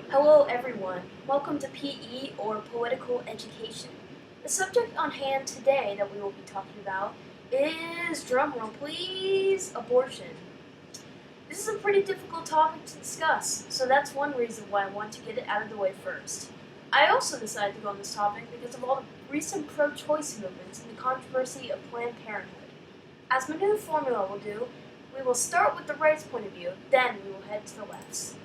Hello everyone, welcome to PE or Political Education. The subject on hand today that we will be talking about is, drumroll please, abortion. This is a pretty difficult topic to discuss, so that's one reason why I want to get it out of the way first. I also decided to go on this topic because of all the recent pro-choice movements and the controversy of Planned Parenthood. As my new formula will do, we will start with the right's point of view, then we will head to the left's.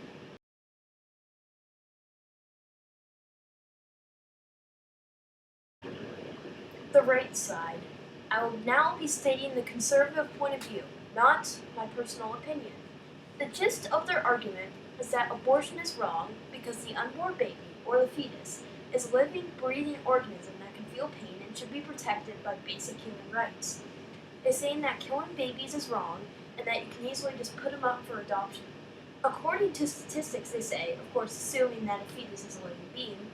The right side. I will now be stating the conservative point of view, not my personal opinion. The gist of their argument is that abortion is wrong because the unborn baby, or the fetus, is a living, breathing organism that can feel pain and should be protected by basic human rights. They're saying that killing babies is wrong and that you can easily just put them up for adoption. According to statistics, they say, of course assuming that a fetus is a living being,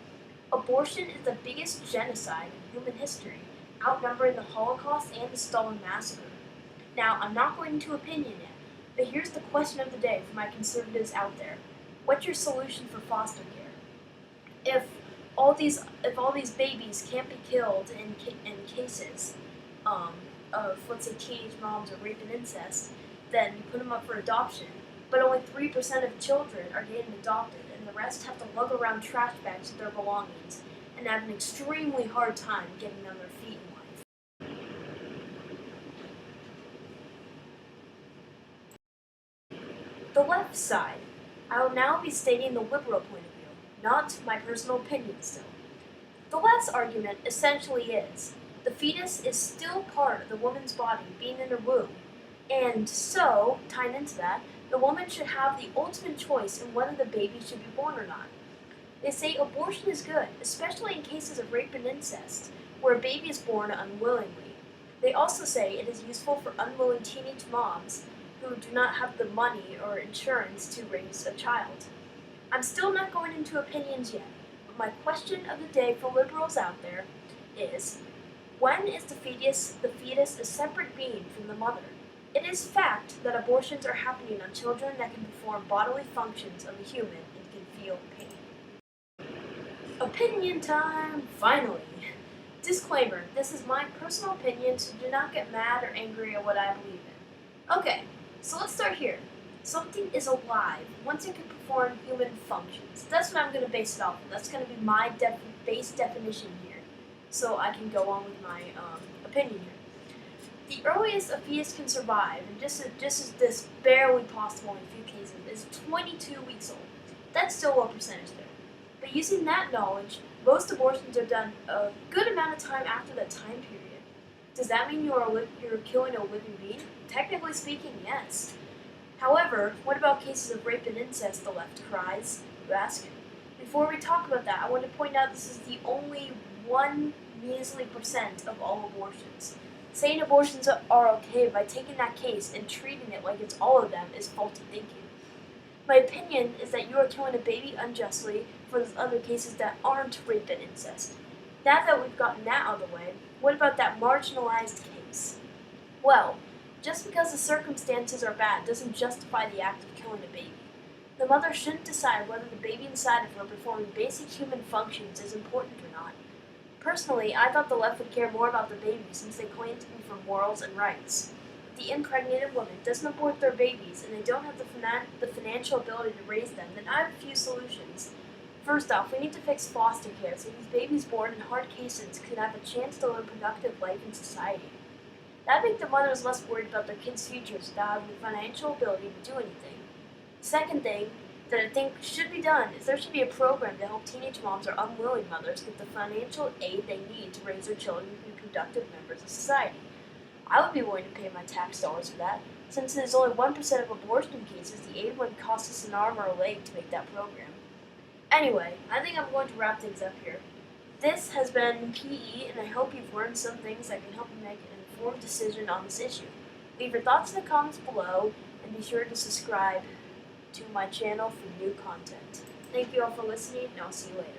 abortion is the biggest genocide in human history, outnumbering the Holocaust and the Stalin massacre. Now, I'm not going into opinion yet, but here's the question of the day for my conservatives out there. What's your solution for foster care? If all these babies can't be killed in cases of, let's say, teenage moms or rape and incest, then you put them up for adoption, but only 3% of children are getting adopted, and the rest have to lug around trash bags with their belongings and have an extremely hard time getting on their feet in life. The left side. I will now be stating the liberal point of view, not my personal opinion still. The left's argument essentially is the fetus is still part of the woman's body being in her womb, and so, tying into that, the woman should have the ultimate choice in whether the baby should be born or not. They say abortion is good, especially in cases of rape and incest, where a baby is born unwillingly. They also say it is useful for unwilling teenage moms who do not have the money or insurance to raise a child. I'm still not going into opinions yet, but my question of the day for liberals out there is, when is the fetus a separate being from the mother? It is fact that abortions are happening on children that can perform bodily functions of a human and can feel pain. Opinion time, finally. Disclaimer, this is my personal opinion, so do not get mad or angry at what I believe in. Okay, so let's start here. Something is alive once it can perform human functions. That's what I'm going to base it off of. That's going to be my base definition here, so I can go on with my opinion here. The earliest a fetus can survive, and just as this barely possible in a few cases, is 22 weeks old. That's still a low percentage there. But using that knowledge, most abortions are done a good amount of time after that time period. Does that mean you're killing a living being? Technically speaking, yes. However, what about cases of rape and incest, the left cries, you ask? Before we talk about that, I want to point out this is the only 1 measly percent of all abortions. Saying abortions are okay by taking that case and treating it like it's all of them is faulty thinking. My opinion is that you are killing a baby unjustly for those other cases that aren't rape and incest. Now that we've gotten that out of the way, what about that marginalized case? Well, just because the circumstances are bad doesn't justify the act of killing a baby. The mother shouldn't decide whether the baby inside of her performing basic human functions is important or not. Personally, I thought the left would care more about the baby since they claim to be for morals and rights. If the impregnated woman doesn't abort their babies and they don't have the financial ability to raise them, then I have a few solutions. First off, we need to fix foster care so these babies born in hard cases could have a chance to live a productive life in society. That'd make the mothers less worried about their kids' futures without having the financial ability to do anything. Second thing that I think should be done is there should be a program to help teenage moms or unwilling mothers get the financial aid they need to raise their children to be productive members of society. I would be willing to pay my tax dollars for that, since it is only 1% of abortion cases the aid would cost us an arm or a leg to make that program. Anyway, I think I'm going to wrap things up here. This has been PE, and I hope you've learned some things that can help you make an informed decision on this issue. Leave your thoughts in the comments below, and be sure to subscribe to my channel for new content. Thank you all for listening, and I'll see you later.